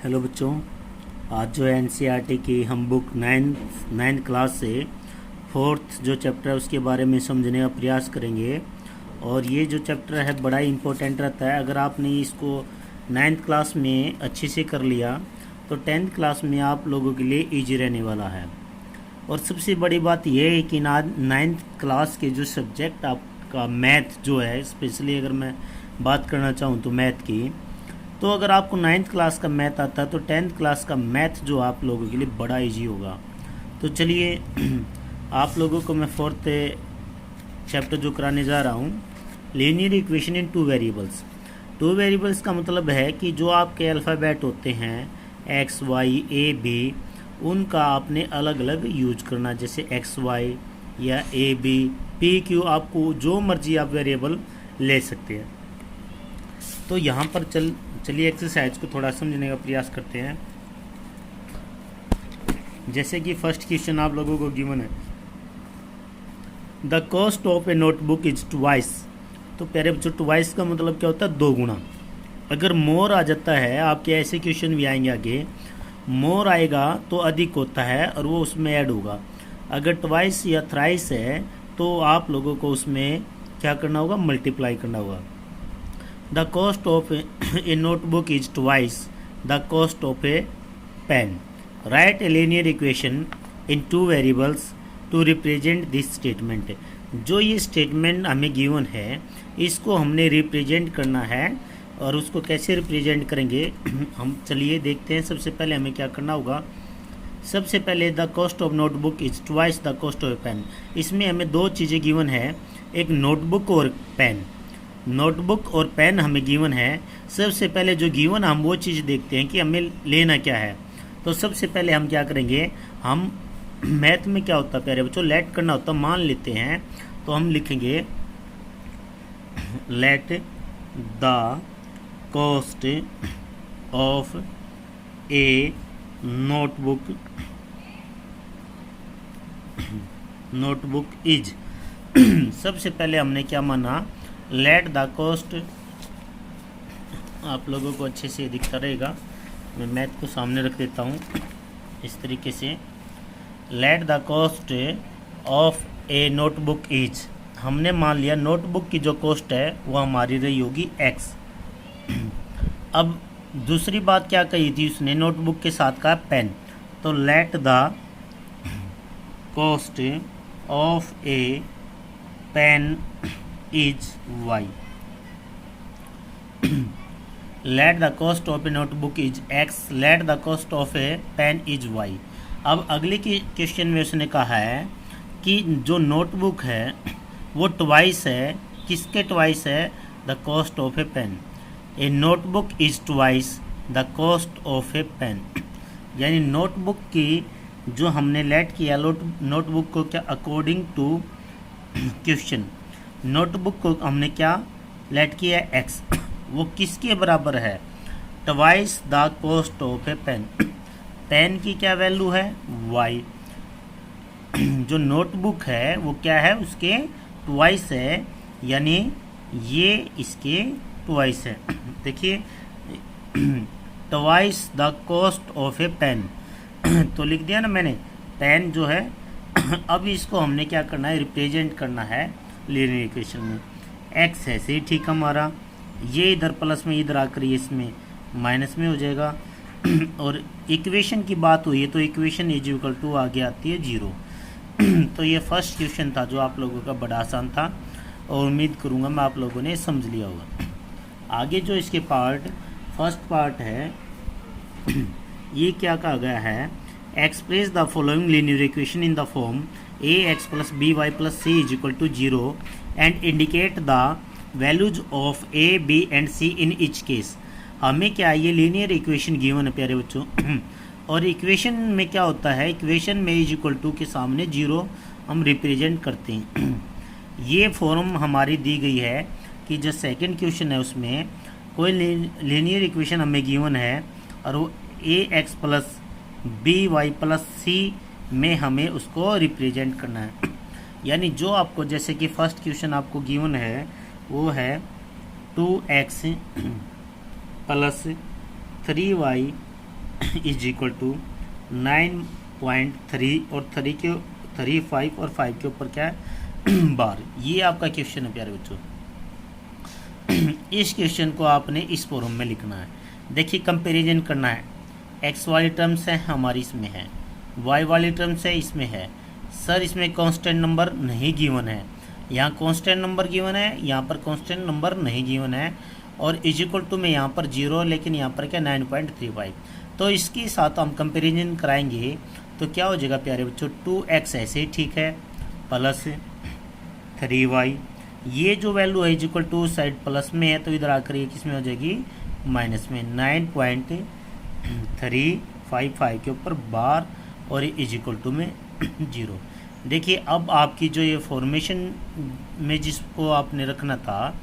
Hello बच्चों। आज जो है एनसीईआरटी की हम बुक नाइन्थ क्लास से फोर्थ जो चैप्टर है उसके बारे में समझने का प्रयास करेंगे। और ये जो चैप्टर है बड़ा ही इम्पोर्टेंट रहता है। अगर आपने इसको नाइन्थ क्लास में अच्छे से कर लिया तो टेंथ क्लास में आप लोगों के लिए ईजी रहने वाला है। और सबसे बड़ी बात यह है कि नाइन्थ क्लास के जो सब्जेक्ट आपका मैथ जो है, स्पेशली अगर मैं बात करना चाहूँ तो मैथ की, तो अगर आपको नाइन्थ क्लास का मैथ आता है तो टेंथ क्लास का मैथ जो आप लोगों के लिए बड़ा इजी होगा। तो चलिए आप लोगों को मैं फोर्थ चैप्टर जो कराने जा रहा हूँ, linear equation in two variables. Two variables का मतलब है कि जो आपके अल्फ़ाबेट होते हैं एक्स वाई ए बी, उनका आपने अलग अलग यूज करना। जैसे एक्स वाई या ए बी पी क्यू, आपको जो मर्जी आप वेरिएबल ले सकते हैं। तो यहाँ पर चलिए एक्सरसाइज को थोड़ा समझने का प्रयास करते हैं। जैसे कि फर्स्ट क्वेश्चन आप लोगों को गिवन है, the cost of A notebook is twice. तो प्यारे बच्चों, ट्वाइस का मतलब क्या होता है? दो गुना। अगर मोर आ जाता है, आपके ऐसे क्वेश्चन भी आएंगे आगे, मोर आएगा तो अधिक होता है और वो उसमें ऐड होगा। अगर ट्वाइस या थ्राइस है तो आप लोगों को उसमें क्या करना होगा? मल्टीप्लाई करना होगा। The cost of a notebook is twice the cost of a pen. Write a linear equation in two variables to represent this statement. जो ये स्टेटमेंट हमें गिवन है इसको हमने रिप्रेजेंट करना है। और उसको कैसे रिप्रेजेंट करेंगे हम चलिए देखते हैं। सबसे पहले हमें क्या करना होगा? सबसे पहले the cost of notebook is twice the cost of a pen. इसमें हमें दो चीज़ें गिवन है, एक नोटबुक और पेन। नोटबुक और पेन हमें गिवन है। सबसे पहले जो गिवन हम वो चीज़ देखते हैं कि हमें लेना क्या है। तो सबसे पहले हम क्या करेंगे, हम मैथ में क्या होता है प्यारे बच्चों, लेट करना होता है। मान लेते हैं तो हम लिखेंगे late the cost of A notebook is सबसे पहले हमने क्या माना? लेट द कॉस्ट, आप लोगों को अच्छे से दिखता रहेगा, मैं मैथ को सामने रख देता हूँ इस तरीके से। Late the cost of A notebook is, हमने मान लिया नोटबुक की जो कॉस्ट है वो हमारी रही होगी एक्स। अब दूसरी बात क्या कही थी उसने? नोटबुक के साथ का पेन। तो let the cost of a pen is y. Let the cost of a notebook is x. Let the cost of a pen is y. अब अगले के क्वेश्चन में उसने कहा है कि जो नोटबुक है वो ट्वाइस है। किसके ट्वाइस है? The cost of a pen. A notebook is twice the cost of a pen. यानी नोटबुक की जो हमने लेट किया, नोटबुक को क्या अकॉर्डिंग टू क्वेश्चन, नोटबुक को हमने क्या लेट किया? एक्स। वो किसके बराबर है? Twice the cost of a pen. Pen की क्या वैल्यू है? वाई। जो नोटबुक है वो क्या है? उसके ट्वाइस है, यानी ये इसके ट्वाइस है। देखिए twice the cost of a pen तो लिख दिया ना मैंने, पेन जो है। अब इसको हमने क्या करना है? रिप्रेजेंट करना है लीनियर इक्वेशन में। एक्स ऐसे ही ठीक हमारा, ये इधर प्लस में इधर आकर ये इसमें माइनस में हो जाएगा। और इक्वेशन की बात हुई है तो इक्वेशन इज इक्वल टू आगे आती है 0। तो ये फर्स्ट क्वेश्चन था जो आप लोगों का बड़ा आसान था और उम्मीद करूँगा मैं आप लोगों ने समझ लिया होगा। आगे जो इसके फर्स्ट पार्ट है ये क्या कहा गया है? Express the following linear equation in the form ax plus by plus c is equal to 0 and indicate the values of a, b and c in each case. हमें क्या ये लीनियर इक्वेशन गिवन है प्यारे बच्चों। और equation में क्या होता है? इक्वेशन में इज इक्वल टू के सामने 0 हम रिप्रेजेंट करते हैं। ये फॉर्म हमारी दी गई है कि जो सेकंड क्वेश्चन है उसमें कोई लीनियर इक्वेशन हमें गिवन है और वो ax plus B Y plus c में हमें उसको रिप्रेजेंट करना है। यानी जो आपको, जैसे कि फर्स्ट क्वेश्चन आपको गिवन है वो है 2x plus 3y is equal to 9.3 और 5 और 5 के ऊपर क्या है बार। ये आपका क्वेश्चन है प्यारे बच्चों। इस क्वेश्चन को आपने इस फॉर्म में लिखना है। देखिए कंपैरिजन करना है, एक्स वाली टर्म्स है हमारी इसमें है, वाई वाली टर्म्स है इसमें है। सर इसमें कांस्टेंट नंबर नहीं गिवन है, यहाँ कांस्टेंट नंबर गिवन है, यहाँ पर कांस्टेंट नंबर नहीं गिवन है, और इज इक्वल टू में यहाँ पर 0 लेकिन यहाँ पर क्या 9.35। तो इसके साथ हम कंपैरिजन कराएंगे तो क्या हो जाएगा प्यारे बच्चों, 2x ऐसे ही ठीक है प्लस 3y, ये जो वैल्यू है is equal to side plus में है तो इधर आकर ये किस में हो जाएगी माइनस में, 9.355 के ऊपर बार और इज इक्वल टू में 0। देखिए अब आपकी जो ये फॉर्मेशन में जिसको आपने रखना था,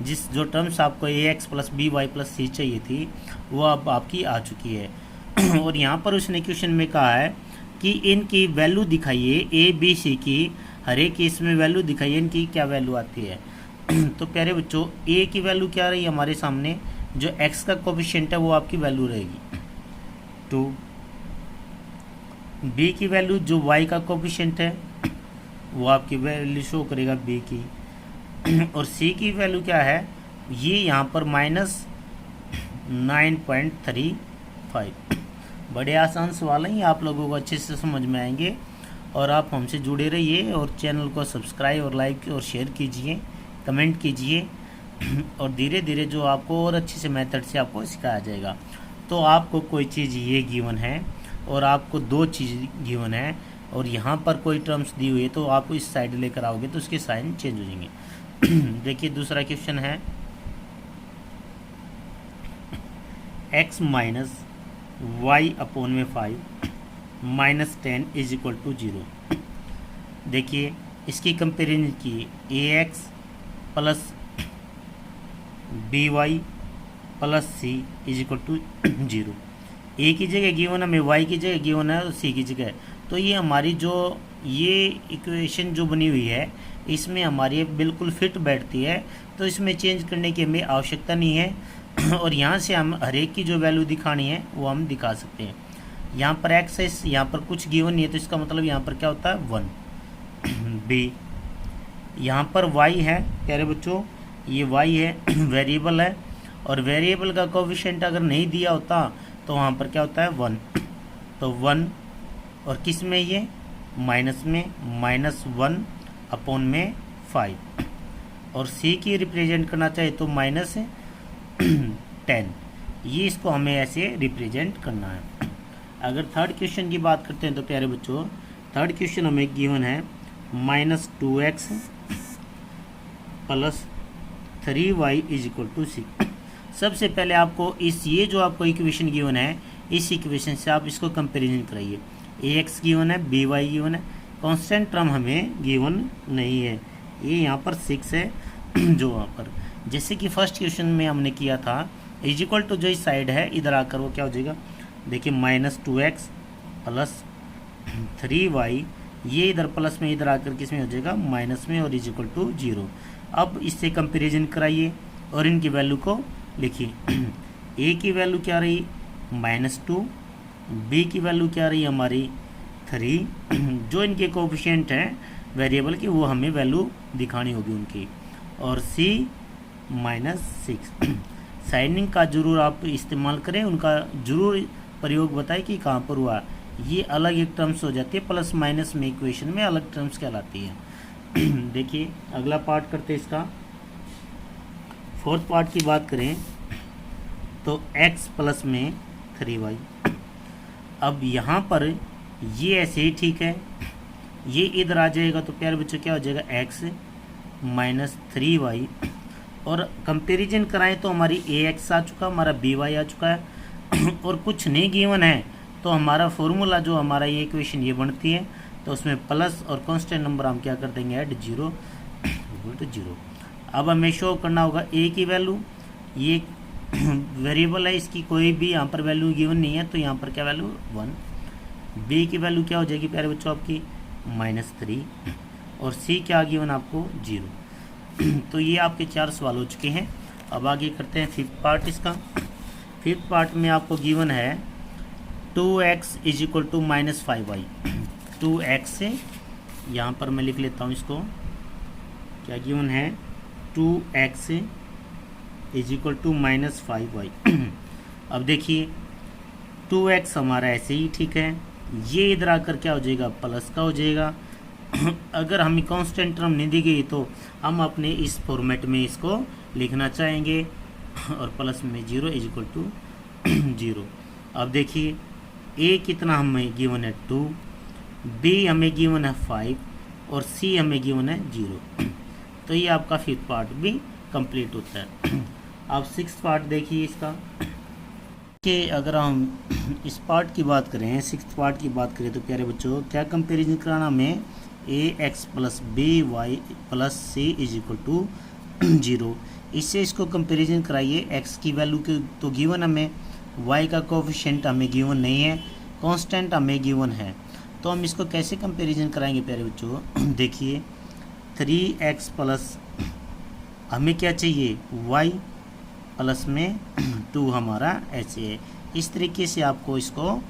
जिस जो टर्म्स आपको ax plus B Y plus c चाहिए थी वो अब आपकी आ चुकी है। और यहाँ पर उसने क्वेश्चन में कहा है कि इनकी वैल्यू दिखाइए, ए बी सी की हर एक केस में वैल्यू दिखाइए, इनकी क्या वैल्यू आती है। तो प्यारे बच्चों ए की वैल्यू क्या रही हमारे सामने, जो x का कोफिशिएंट है वो आपकी वैल्यू रहेगी 2, b की वैल्यू जो y का कोफिशिएंट है वो आपकी वैल्यू शो करेगा b की, और c की वैल्यू क्या है, ये यहाँ पर -9.35। बड़े आसान सवाल हैं, ये आप लोगों को अच्छे से समझ में आएंगे। और आप हमसे जुड़े रहिए और चैनल को सब्सक्राइब और लाइक और शेयर कीजिए, कमेंट कीजिए, और धीरे धीरे जो आपको और अच्छे से मेथड से आपको सिखाया जाएगा। तो आपको कोई चीज़ ये गिवन है और आपको 2 चीज़ गिवन है और यहाँ पर कोई टर्म्स दी हुई है तो आप इस साइड लेकर आओगे तो उसके साइन चेंज हो जाएंगे। देखिए दूसरा क्वेश्चन है x माइनस वाई अपॉन में 5 -10 इज इक्वल टू 0। देखिए इसकी कंपेरिजन की ax plus by plus C is equal to 0। A की जगह गिवन है, वाई की जगह गिवन है और सी की जगह। तो ये हमारी जो ये इक्वेशन जो बनी हुई है इसमें हमारी बिल्कुल फिट बैठती है, तो इसमें चेंज करने की हमें आवश्यकता नहीं है। और यहाँ से हम हर एक की जो वैल्यू दिखानी है वो हम दिखा सकते हैं। यहाँ पर एक्स है, यहाँ पर कुछ गिवन नहीं है तो इसका मतलब यहाँ पर क्या होता है 1 बी। यहाँ पर वाई है प्यारे बच्चों, ये वाई है वेरिएबल है, और वेरिएबल का कोफिशिएंट अगर नहीं दिया होता तो वहाँ पर क्या होता है 1, तो 1 और किस में ये माइनस में -1 अपॉन में 5, और सी की रिप्रेजेंट करना चाहिए तो -10। ये इसको हमें ऐसे रिप्रेजेंट करना है। अगर थर्ड क्वेश्चन की बात करते हैं तो प्यारे बच्चों थर्ड क्वेश्चन हमें गिवन है -2x plus 3y is equal to 6। सबसे पहले आपको ये जो आपको इक्वेशन गिवन है इस इक्वेशन से आप इसको कंपैरिजन कराइए। ax गिवन है, by गिवन है, कांस्टेंट टर्म हमें गिवन नहीं है, ये यहाँ पर 6 है जो वहाँ पर, जैसे कि फर्स्ट क्वेश्चन में हमने किया था इज इक्वल टू जो इस साइड है इधर आकर वो क्या हो जाएगा, देखिए -2x प्लस 3y, ये इधर प्लस में इधर आकर किस में हो जाएगा माइनस में, और इज इक्वल टू 0। अब इससे कंपैरिजन कराइए और इनकी वैल्यू को लिखिए। a की वैल्यू क्या रही -2, b की वैल्यू क्या रही हमारी 3, जो इनके कोफिशिएंट हैं वेरिएबल की वो हमें वैल्यू दिखानी होगी उनकी, और c -6। साइनिंग का जरूर आप इस्तेमाल करें, उनका जरूर प्रयोग बताएं कि कहाँ पर हुआ। ये अलग एक टर्म्स हो जाती है, प्लस माइनस में इक्वेशन में अलग टर्म्स कहलाती है। देखिए अगला पार्ट करते हैं इसका। फोर्थ पार्ट की बात करें तो x प्लस में 3y। अब यहाँ पर ये ऐसे ही ठीक है, ये इधर आ जाएगा तो प्यारे बच्चों क्या हो जाएगा x माइनस 3y, और कंपैरिजन कराएं तो हमारी ax आ चुका, हमारा by आ चुका है, और कुछ नहीं गिवन है तो हमारा फॉर्मूला जो हमारा ये इक्वेशन ये बनती है, तो उसमें प्लस और कांस्टेंट नंबर हम क्या कर देंगे ऐड 0 इक्वल टू 0। अब हमें शो करना होगा a की वैल्यू, ये वेरिएबल है इसकी कोई भी यहाँ पर वैल्यू गिवन नहीं है तो यहाँ पर क्या वैल्यू 1, b की वैल्यू क्या हो जाएगी प्यारे बच्चों आपकी -3, और c क्या गिवन आपको 0। तो ये आपके 4 सवाल हो चुके हैं। अब आगे करते हैं फिफ्थ पार्ट इसका। फिफ्थ पार्ट में आपको गिवन है 2x is equal to -5y। 2x से यहाँ पर मैं लिख लेता हूँ इसको, क्या गिवन है, 2x is equal to -5y। अब देखिए 2x हमारा ऐसे ही ठीक है, ये इधर आकर क्या हो जाएगा, प्लस का हो जाएगा। अगर हमें कांस्टेंट टर्म नहीं दी गई तो हम अपने इस फॉर्मेट में इसको लिखना चाहेंगे, और प्लस में 0 इज इक्वल टू 0। अब देखिए a कितना हमें गिवन है 2, b हमें गिवन है 5 और c हमें गिवन है 0। तो ये आपका 5th पार्ट भी कंप्लीट होता है। अब 6th पार्ट देखिए इसका, कि अगर हम इस पार्ट की बात करें, 6th पार्ट की बात करें तो प्यारे बच्चों क्या कंपेरिजन कराना हमें, ax plus B Y plus C is equal to 0। इससे इसको कंपेरिजन कराइए, x की वैल्यू के तो गिवन हमें, y का कोफिशिएंट हमें गिवन नहीं है, कांस्टेंट हमें गिवन है। तो हम इसको कैसे कंपेरिजन कराएंगे प्यारे बच्चों, देखिए 3x प्लस हमें क्या चाहिए, y प्लस में 2 हमारा ऐसे है। इस तरीके से आपको इसको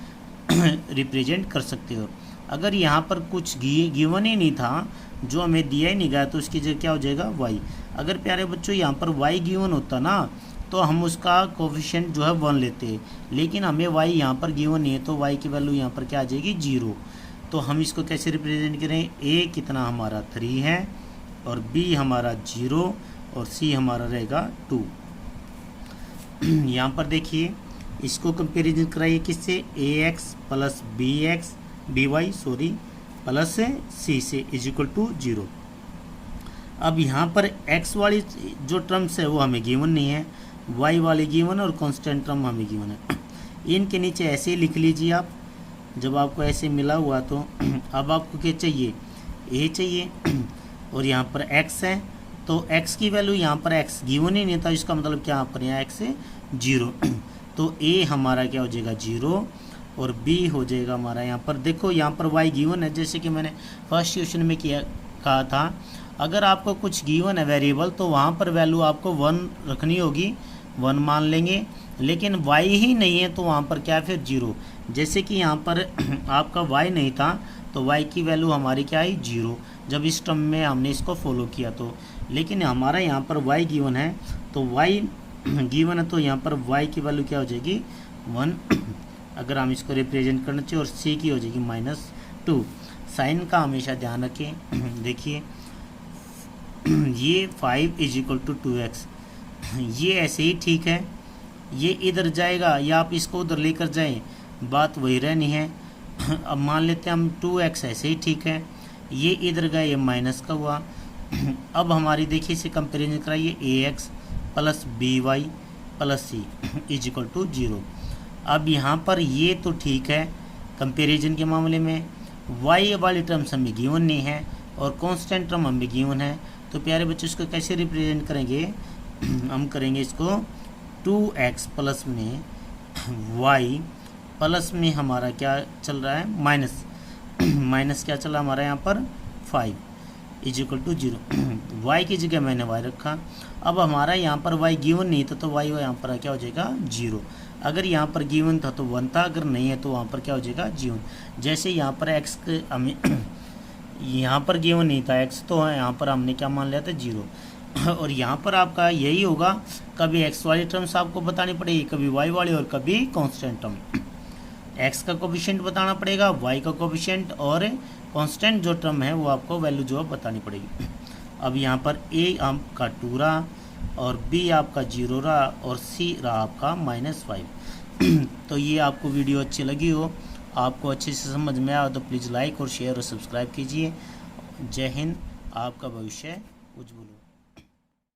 रिप्रेजेंट कर सकते हो। अगर यहाँ पर कुछ गिवन ही नहीं था, जो हमें दिया ही नहीं गया, तो उसकी जगह क्या हो जाएगा y। अगर प्यारे बच्चों यहाँ पर y गिवन होता ना, तो हम उसका कोफिशिएंट जो है 1 लेते, लेकिन हमें y यहाँ पर गिवन नहीं है, तो y की वैल्यू यहाँ पर क्या आ जाएगी 0। तो हम इसको कैसे रिप्रेजेंट करें, a कितना हमारा 3 है और b हमारा 0 और c हमारा रहेगा 2। यहाँ पर देखिए इसको कंपेरिजन कराइए किससे, ax plus by plus c से इज इक्वल टू 0। अब यहाँ पर x वाली जो टर्म्स है वो हमें गिवन नहीं है, y वाले गिवन और कांस्टेंट टर्म हमें गिवन है। इनके नीचे ऐसे ही लिख लीजिए आप, जब आपको ऐसे मिला हुआ तो अब आपको क्या चाहिए, a चाहिए, और यहाँ पर x है, तो x की वैल्यू यहाँ पर x गिवन ही नहीं था, इसका मतलब क्या यहाँ पर यहाँ x है 0। तो a हमारा क्या हो जाएगा 0 और b हो जाएगा हमारा यहाँ पर, देखो यहाँ पर y गिवन है, जैसे कि मैंने फर्स्ट क्वेश्चन में कहा था, अगर आपको कुछ गिवन है वेरिएबल तो वहाँ पर वैल्यू आपको 1 रखनी होगी, 1 मान लेंगे, लेकिन y ही नहीं है तो वहाँ पर क्या फिर 0। जैसे कि यहाँ पर आपका y नहीं था तो y की वैल्यू हमारी क्या आई 0, जब इस टर्म में हमने इसको फॉलो किया तो। लेकिन हमारा यहाँ पर y गिवन है, तो y गिवन है तो यहाँ पर y की वैल्यू क्या हो जाएगी 1, अगर हम इसको रिप्रेजेंट करना चाहिए, और c की हो जाएगी -2। साइन का हमेशा ध्यान रखें। देखिए ये 5 इज इक्वल टू 2x, ये ऐसे ही ठीक है, ये इधर जाएगा या आप इसको उधर लेकर जाएं, बात वही रहनी है। अब मान लेते हैं हम 2x ऐसे ही ठीक है, ये इधर गया, ये माइनस का हुआ। अब हमारी देखिए इसे कंपेरिजन कराइए, ax plus by plus c is equal to 0। अब यहाँ पर ये तो ठीक है कंपेरिजन के मामले में, y वाली टर्म्स हमें गिवन नहीं है और कांस्टेंट टर्म हमें गिवन है। तो प्यारे बच्चों इसको कैसे रिप्रेजेंट करेंगे, हम करेंगे इसको 2x प्लस में y प्लस में हमारा क्या चल रहा है माइनस क्या चला हमारा यहाँ पर 5 इज इक्वल टू 0। y की जगह मैंने y रखा। अब हमारा यहाँ पर y गिवन नहीं था तो y यहाँ पर क्या हो जाएगा 0। अगर यहाँ पर गिवन था तो 1 था, अगर नहीं है तो वहाँ पर क्या हो जाएगा 0। जैसे यहाँ पर x हमें यहाँ पर गिवन नहीं था x, तो यहाँ पर हमने क्या मान लिया था 0। और यहाँ पर आपका यही होगा, कभी x वाली टर्म्स आपको बतानी पड़ेगी, कभी y वाली और कभी कांस्टेंट टर्म। x का कोफिशिएंट बताना पड़ेगा, y का कोफिशिएंट, और कांस्टेंट जो टर्म है वो आपको वैल्यू जो है बतानी पड़ेगी। अब यहाँ पर a आपका 2 रहा और b आपका 0 रहा और c रहा आपका -5। तो ये आपको वीडियो अच्छी लगी हो, आपको अच्छे से समझ में आया तो प्लीज़ लाइक और शेयर और सब्सक्राइब कीजिए। जय हिंद, आपका भविष्य उज्ज्वल हो।